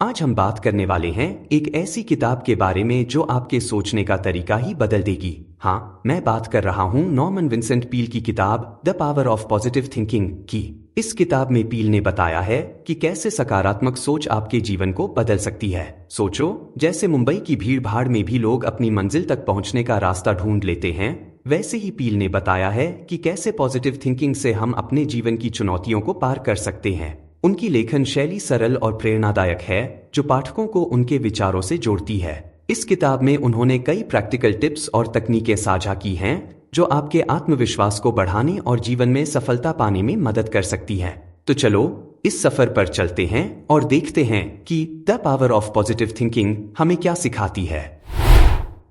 आज हम बात करने वाले हैं एक ऐसी किताब के बारे में जो आपके सोचने का तरीका ही बदल देगी। हाँ, मैं बात कर रहा हूँ नॉर्मन विंसेंट पील की किताब the Power of Positive thinking की। इस किताब में पील ने बताया है कि कैसे सकारात्मक सोच आपके जीवन को बदल सकती है। सोचो, जैसे मुंबई की भीड़ भाड़ में भी लोग अपनी मंजिल तक पहुंचने का रास्ता ढूंढ लेते हैं, वैसे ही पील ने बताया है कि कैसे पॉजिटिव थिंकिंग से हम अपने जीवन की चुनौतियों को पार कर सकते हैं। उनकी लेखन शैली सरल और प्रेरणादायक है, जो पाठकों को उनके विचारों से जोड़ती है। इस किताब में उन्होंने कई प्रैक्टिकल टिप्स और तकनीकें साझा की हैं, जो आपके आत्मविश्वास को बढ़ाने और जीवन में सफलता पाने में मदद कर सकती है। तो चलो इस सफर पर चलते हैं और देखते हैं कि the Power of Positive thinking हमें क्या सिखाती है।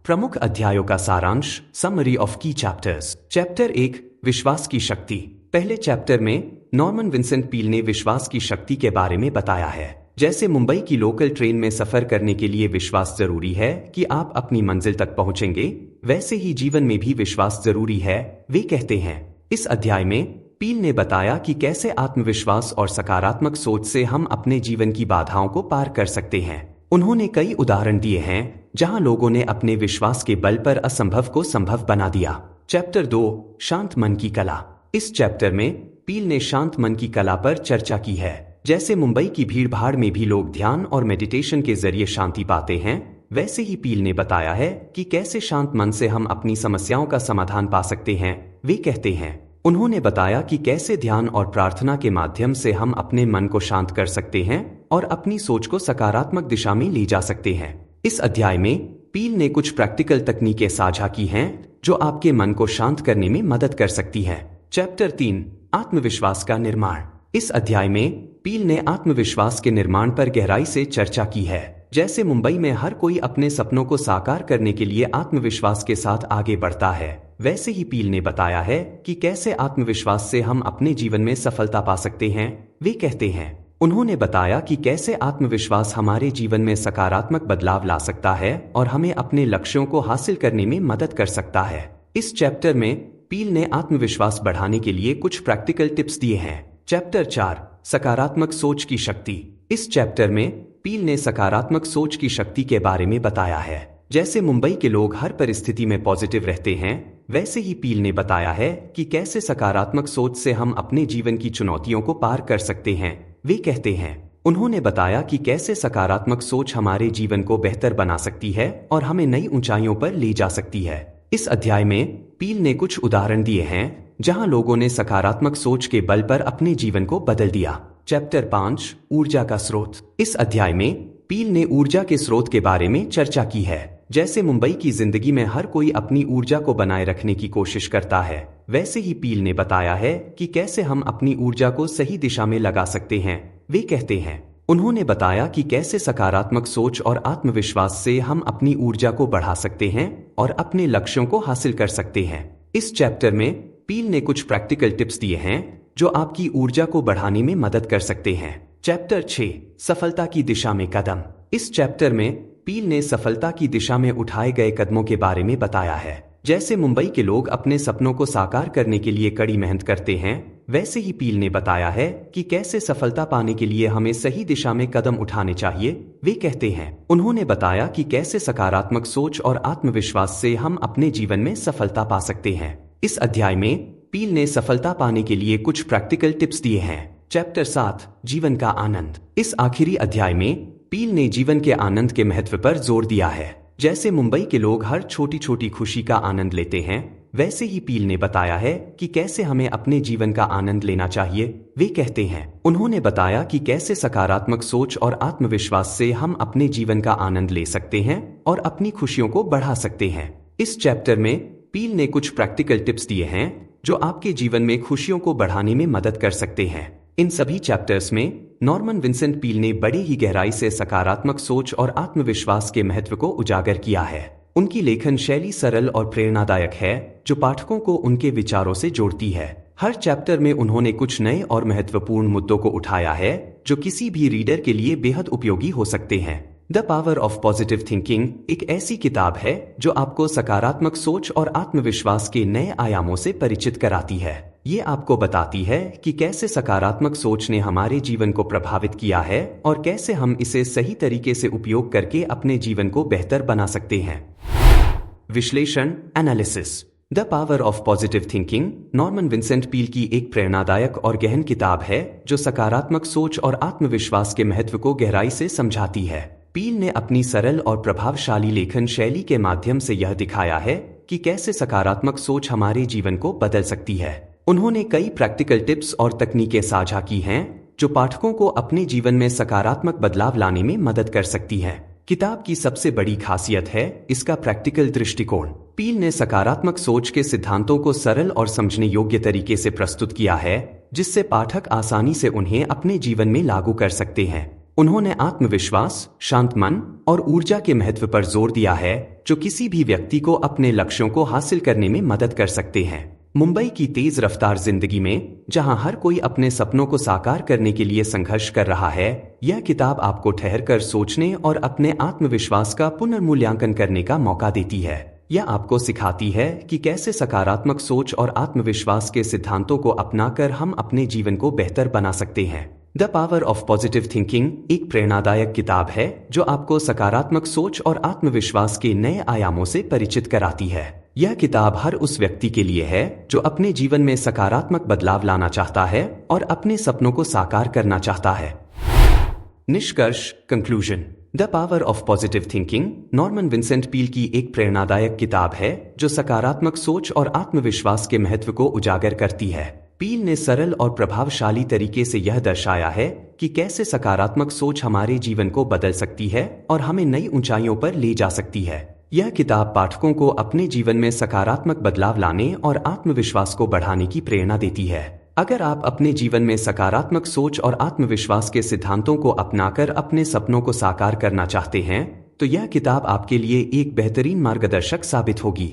प्रमुख अध्यायों का सारांश, समरी ऑफ की चैप्टर्स। चैप्टर 1, विश्वास की शक्ति। पहले चैप्टर में नॉर्मन विंसेंट पील ने विश्वास की शक्ति के बारे में बताया है। जैसे मुंबई की लोकल ट्रेन में सफर करने के लिए विश्वास जरूरी है कि आप अपनी मंजिल तक पहुंचेंगे, वैसे ही जीवन में भी विश्वास जरूरी है, वे कहते हैं। इस अध्याय में पील ने बताया कि कैसे आत्मविश्वास और सकारात्मक सोच से हम अपने जीवन की बाधाओं को पार कर सकते हैं। उन्होंने कई उदाहरण दिए हैं जहां लोगों ने अपने विश्वास के बल पर असंभव को संभव बना दिया। चैप्टर 2, शांत मन की कला। इस चैप्टर में पील ने शांत मन की कला पर चर्चा की है। जैसे मुंबई की भीड़ भाड़ में भी लोग ध्यान और मेडिटेशन के जरिए शांति पाते हैं, वैसे ही पील ने बताया है कि कैसे शांत मन से हम अपनी समस्याओं का समाधान पा सकते हैं। वे कहते हैं, उन्होंने बताया कि कैसे ध्यान और प्रार्थना के माध्यम से हम अपने मन को शांत कर सकते हैं और अपनी सोच को सकारात्मक दिशा में ले जा सकते हैं। इस अध्याय में पील ने कुछ प्रैक्टिकल तकनीकें साझा की हैं जो आपके मन को शांत करने में मदद कर सकती हैं। चैप्टर 3, आत्मविश्वास का निर्माण। इस अध्याय में पील ने आत्मविश्वास के निर्माण पर गहराई से चर्चा की है। जैसे मुंबई में हर कोई अपने सपनों को साकार करने के लिए आत्मविश्वास के साथ आगे बढ़ता है, वैसे ही पील ने बताया है कि कैसे आत्मविश्वास से हम अपने जीवन में सफलता पा सकते हैं। वे कहते हैं, उन्होंने बताया कि कैसे आत्मविश्वास हमारे जीवन में सकारात्मक बदलाव ला सकता है और हमें अपने लक्ष्यों को हासिल करने में मदद कर सकता है। इस चैप्टर में पील ने आत्मविश्वास बढ़ाने के लिए कुछ प्रैक्टिकल टिप्स दिए हैं। चैप्टर 4, सकारात्मक सोच की शक्ति। इस चैप्टर में पील ने सकारात्मक सोच की शक्ति के बारे में बताया है। जैसे मुंबई के लोग हर परिस्थिति में पॉजिटिव रहते हैं, वैसे ही पील ने बताया है कि कैसे सकारात्मक सोच से हम अपने जीवन की चुनौतियों को पार कर सकते हैं। वे कहते हैं, उन्होंने बताया कि कैसे सकारात्मक सोच हमारे जीवन को बेहतर बना सकती है और हमें नई ऊंचाइयों पर ले जा सकती है। इस अध्याय में पील ने कुछ उदाहरण दिए हैं जहां लोगों ने सकारात्मक सोच के बल पर अपने जीवन को बदल दिया। चैप्टर 5, ऊर्जा का स्रोत। इस अध्याय में पील ने ऊर्जा के स्रोत के बारे में चर्चा की है। जैसे मुंबई की जिंदगी में हर कोई अपनी ऊर्जा को बनाए रखने की कोशिश करता है, वैसे ही पील ने बताया है कि कैसे हम अपनी ऊर्जा को सही दिशा में लगा सकते हैं। वे कहते हैं, उन्होंने बताया कि कैसे सकारात्मक सोच और आत्मविश्वास से हम अपनी ऊर्जा को बढ़ा सकते हैं और अपने लक्ष्यों को हासिल कर सकते हैं। इस चैप्टर में पील ने कुछ प्रैक्टिकल टिप्स दिए हैं जो आपकी ऊर्जा को बढ़ाने में मदद कर सकते हैं। चैप्टर 6, सफलता की दिशा में कदम। इस चैप्टर में पील ने सफलता की दिशा में उठाए गए कदमों के बारे में बताया है। जैसे मुंबई के लोग अपने सपनों को साकार करने के लिए कड़ी मेहनत करते हैं, वैसे ही पील ने बताया है कि कैसे सफलता पाने के लिए हमें सही दिशा में कदम उठाने चाहिए। वे कहते हैं, उन्होंने बताया कि कैसे सकारात्मक सोच और आत्मविश्वास से हम अपने जीवन में सफलता पा सकते हैं। इस अध्याय में पील ने सफलता पाने के लिए कुछ प्रैक्टिकल टिप्स दिए हैं। चैप्टर 7, जीवन का आनंद। इस आखिरी अध्याय में पील ने जीवन के आनंद के महत्व पर जोर दिया है। जैसे मुंबई के लोग हर छोटी छोटी खुशी का आनंद लेते हैं, वैसे ही पील ने बताया है कि कैसे हमें अपने जीवन का आनंद लेना चाहिए। वे कहते हैं, उन्होंने बताया कि कैसे सकारात्मक सोच और आत्मविश्वास से हम अपने जीवन का आनंद ले सकते हैं और अपनी खुशियों को बढ़ा सकते हैं। इस चैप्टर में पील ने कुछ प्रैक्टिकल टिप्स दिए हैं जो आपके जीवन में खुशियों को बढ़ाने में मदद कर सकते हैं। इन सभी चैप्टर्स में नॉर्मन विंसेंट पील ने बड़ी ही गहराई से सकारात्मक सोच और आत्मविश्वास के महत्व को उजागर किया है। उनकी लेखन शैली सरल और प्रेरणादायक है, जो पाठकों को उनके विचारों से जोड़ती है। हर चैप्टर में उन्होंने कुछ नए और महत्वपूर्ण मुद्दों को उठाया है जो किसी भी रीडर के लिए बेहद उपयोगी हो सकते हैं। The Power of Positive thinking एक ऐसी किताब है जो आपको सकारात्मक सोच और आत्मविश्वास के नए आयामों से परिचित कराती है। ये आपको बताती है कि कैसे सकारात्मक सोच ने हमारे जीवन को प्रभावित किया है और कैसे हम इसे सही तरीके से उपयोग करके अपने जीवन को बेहतर बना सकते हैं। विश्लेषण analysis. The Power of Positive Thinking Norman Vincent Peale की एक प्रेरणादायक और गहन किताब है जो सकारात्मक सोच और आत्मविश्वास के महत्व को गहराई से समझाती है। पील ने अपनी सरल और प्रभावशाली लेखन शैली के माध्यम से यह दिखाया है कि कैसे सकारात्मक सोच हमारे जीवन को बदल सकती है। उन्होंने कई प्रैक्टिकल टिप्स और तकनीकें साझा की हैं जो पाठकों को अपने जीवन में सकारात्मक बदलाव लाने में मदद कर सकती हैं। किताब की सबसे बड़ी खासियत है इसका प्रैक्टिकल दृष्टिकोण। पील ने सकारात्मक सोच के सिद्धांतों को सरल और समझने योग्य तरीके से प्रस्तुत किया है, जिससे पाठक आसानी से उन्हें अपने जीवन में लागू कर सकते हैं। उन्होंने आत्मविश्वास, शांत मन और ऊर्जा के महत्व पर जोर दिया है, जो किसी भी व्यक्ति को अपने लक्ष्यों को हासिल करने में मदद कर सकते हैं। मुंबई की तेज रफ्तार जिंदगी में, जहां हर कोई अपने सपनों को साकार करने के लिए संघर्ष कर रहा है, यह किताब आपको ठहरकर सोचने और अपने आत्मविश्वास का पुनर्मूल्यांकन करने का मौका देती है। यह आपको सिखाती है कि कैसे सकारात्मक सोच और आत्मविश्वास के सिद्धांतों को अपनाकर हम अपने जीवन को बेहतर बना सकते हैं। The Power of Positive thinking एक प्रेरणादायक किताब है जो आपको सकारात्मक सोच और आत्मविश्वास के नए आयामों से परिचित कराती है। यह किताब हर उस व्यक्ति के लिए है जो अपने जीवन में सकारात्मक बदलाव लाना चाहता है और अपने सपनों को साकार करना चाहता है। निष्कर्ष conclusion. The Power of Positive Thinking Norman Vincent Peale की एक प्रेरणादायक किताब है जो सकारात्मक सोच और आत्मविश्वास के महत्व को उजागर करती है। पील ने सरल और प्रभावशाली तरीके से यह दर्शाया है कि कैसे सकारात्मक सोच हमारे जीवन को बदल सकती है और हमें नई ऊंचाइयों पर ले जा सकती है। यह किताब पाठकों को अपने जीवन में सकारात्मक बदलाव लाने और आत्मविश्वास को बढ़ाने की प्रेरणा देती है। अगर आप अपने जीवन में सकारात्मक सोच और आत्मविश्वास के सिद्धांतों को अपनाकर अपने सपनों को साकार करना चाहते हैं, तो यह किताब आपके लिए एक बेहतरीन मार्गदर्शक साबित होगी।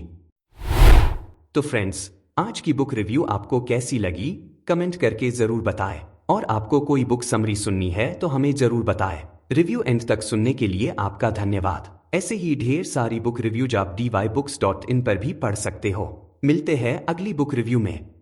तो फ्रेंड्स, आज की बुक रिव्यू आपको कैसी लगी कमेंट करके जरूर बताएं, और आपको कोई बुक समरी सुननी है तो हमें जरूर बताएं। रिव्यू एंड तक सुनने के लिए आपका धन्यवाद। ऐसे ही ढेर सारी बुक रिव्यूज आप dybooks.in पर भी पढ़ सकते हो। मिलते हैं अगली बुक रिव्यू में।